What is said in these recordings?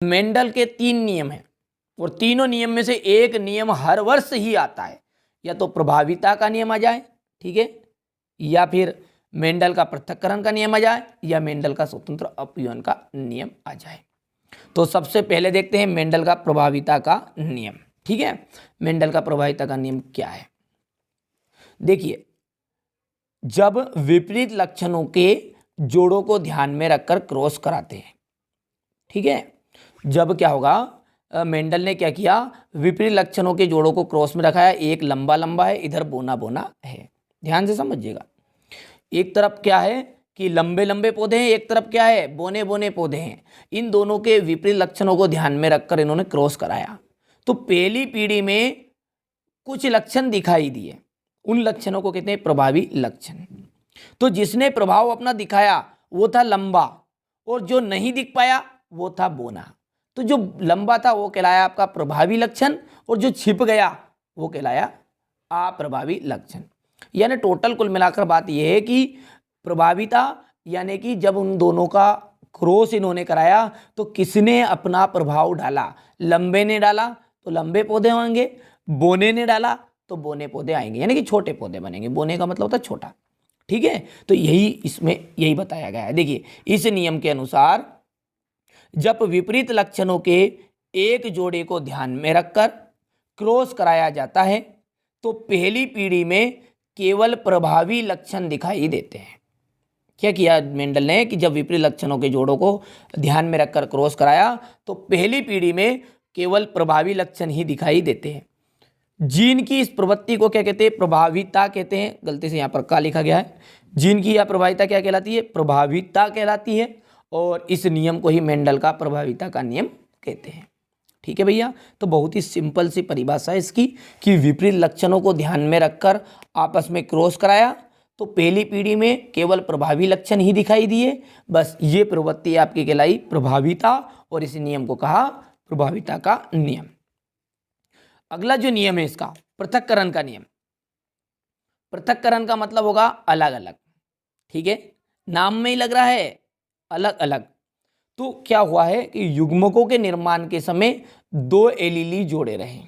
Mendel के 3 नियम हैं और तीनों नियम में से एक नियम हर वर्ष ही आता है, या तो प्रभाविता का नियम आ जाए, ठीक है, या फिर मेंडल का पृथक्करण का नियम आ जाए, या मेंडल का स्वतंत्र अपव्यवन का नियम आ जाए। तो सबसे पहले देखते हैं मेंडल का प्रभाविता का नियम। ठीक है, मेंडल का प्रभाविता का नियम क्या है? देखिए, जब विपरीत लक्षणों के जोड़ों को ध्यान में रखकर क्रॉस कराते हैं, ठीक है, जब क्या होगा, मेंडल ने क्या किया, विपरीत लक्षणों के जोड़ों को क्रॉस में रखा है। एक लंबा लंबा है, इधर बोना बोना है, ध्यान से समझिएगा। एक तरफ क्या है कि लंबे लंबे पौधे हैं, एक तरफ क्या है, बोने बोने पौधे हैं। इन दोनों के विपरीत लक्षणों को ध्यान में रखकर इन्होंने क्रॉस कराया। तो पहली पीढ़ी में कुछ लक्षण दिखाई दिए, उन लक्षणों को कहते हैं प्रभावी लक्षण। तो जिसने प्रभाव अपना दिखाया वो था लंबा, और जो नहीं दिख पाया वो था बोना। तो जो लंबा था वो कहलाया आपका प्रभावी लक्षण, और जो छिप गया वो कहलाया अप्रभावी लक्षण। यानी टोटल कुल मिलाकर बात यह है कि प्रभाविता यानी कि जब उन दोनों का क्रॉस इन्होंने कराया तो किसने अपना प्रभाव डाला, लंबे ने डाला तो लंबे पौधे होंगे, बोने ने डाला तो बोने पौधे आएंगे, यानी कि छोटे पौधे बनेंगे। बोने का मतलब होता है छोटा, ठीक है। तो यही इसमें यही बताया गया है। देखिए, इस नियम के अनुसार जब विपरीत लक्षणों के एक जोड़े को ध्यान में रखकर क्रॉस कराया जाता है तो पहली पीढ़ी में केवल प्रभावी लक्षण दिखाई देते हैं। क्या किया मेंडल ने कि जब विपरीत लक्षणों के जोड़ों को ध्यान में रखकर क्रॉस कराया तो पहली पीढ़ी में केवल प्रभावी लक्षण ही दिखाई देते हैं। जीन की इस प्रवृत्ति को क्या कहते हैं, प्रभाविता कहते हैं। गलती से यहाँ पर का लिखा गया है। जीन की यह प्रभाविता क्या कहलाती है, प्रभाविता कहलाती है, और इस नियम को ही मेंडल का प्रभाविता का नियम कहते हैं। ठीक है भैया, तो बहुत ही सिंपल सी परिभाषा है इसकी कि विपरीत लक्षणों को ध्यान में रखकर आपस में क्रॉस कराया तो पहली पीढ़ी में केवल प्रभावी लक्षण ही दिखाई दिए। बस ये प्रवृत्ति आपकी कहलाई प्रभाविता, और इस नियम को कहा प्रभाविता का नियम। अगला जो नियम है इसका पृथक्करण का नियम। पृथक्करण का मतलब होगा अलग अलग, ठीक है, नाम में ही लग रहा है अलग अलग। तो क्या हुआ है कि युग्मकों के निर्माण के समय दो एलीली जोड़े रहे।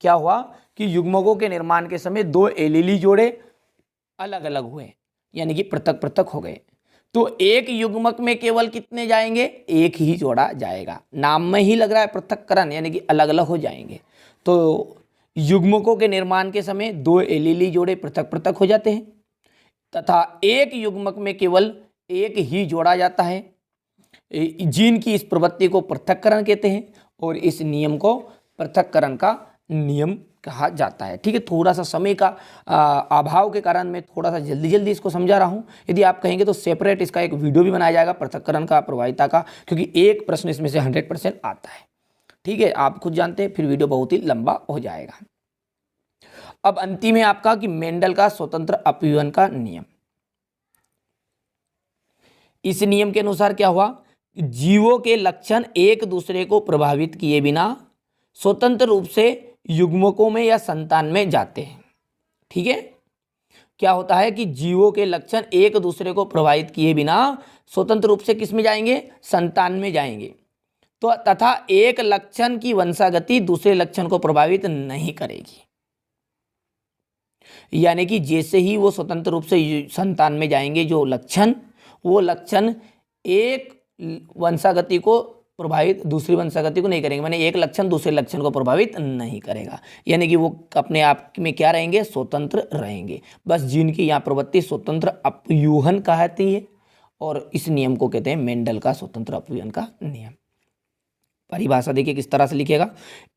क्या हुआ कि युग्मकों के निर्माण के समय दो एलीली जोड़े अलग अलग हुए, यानी कि पृथक पृथक हो गए। तो एक युग्मक में केवल कितने जाएंगे, एक ही जोड़ा जाएगा। नाम में ही लग रहा है पृथक्करण, यानी कि अलग अलग हो जाएंगे। तो युग्मकों के निर्माण के समय दो एलीली जोड़े पृथक पृथक हो जाते हैं, तथा एक युग्मक में केवल एक ही जोड़ा जाता है। जीन की इस प्रवृत्ति को पृथक्करण कहते हैं, और इस नियम को पृथक्करण का नियम कहा जाता है। ठीक है, थोड़ा सा समय का अभाव के कारण मैं थोड़ा सा जल्दी जल्दी इसको समझा रहा हूँ। यदि आप कहेंगे तो सेपरेट इसका एक वीडियो भी बनाया जाएगा पृथक्करण का, प्रभाविता का, क्योंकि एक प्रश्न इसमें से 100% आता है। ठीक है, आप खुद जानते हैं, फिर वीडियो बहुत ही लंबा हो जाएगा। अब अंतिम है आपका कि मेंडल का स्वतंत्र अपव्यवन का नियम। इस नियम के अनुसार क्या हुआ, जीवों के लक्षण एक दूसरे को प्रभावित किए बिना स्वतंत्र रूप से युग्मकों में या संतान में जाते हैं। ठीक है, क्या होता है कि जीवों के लक्षण एक दूसरे को प्रभावित किए बिना स्वतंत्र रूप से किस में जाएंगे, संतान में जाएंगे। तो तथा एक लक्षण की वंशागति दूसरे लक्षण को प्रभावित नहीं करेगी, यानी कि जैसे ही वो स्वतंत्र रूप से संतान में जाएंगे जो लक्षण, वो लक्षण एक वंशागति को प्रभावित दूसरी वंशागति को नहीं करेंगे। माने एक लक्षण दूसरे लक्षण को प्रभावित नहीं करेगा, यानी कि वो अपने आप में क्या रहेंगे, स्वतंत्र रहेंगे। बस जीन की यहाँ प्रवृत्ति स्वतंत्र अपव्यूहन कहती है, और इस नियम को कहते हैं मेंडल का स्वतंत्र अपव्यूहन का नियम। परिभाषा देखिए किस तरह से लिखेगा।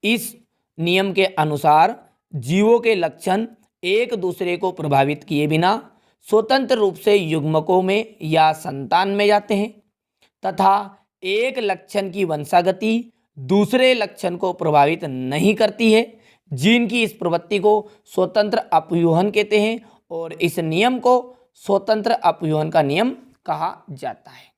इस नियम के अनुसार जीवों के लक्षण एक दूसरे को प्रभावित किए बिना स्वतंत्र रूप से युग्मकों में या संतान में जाते हैं, तथा एक लक्षण की वंशागति दूसरे लक्षण को प्रभावित नहीं करती है। जीन की इस प्रवृत्ति को स्वतंत्र अपव्यूहन कहते हैं, और इस नियम को स्वतंत्र अपव्यूहन का नियम कहा जाता है।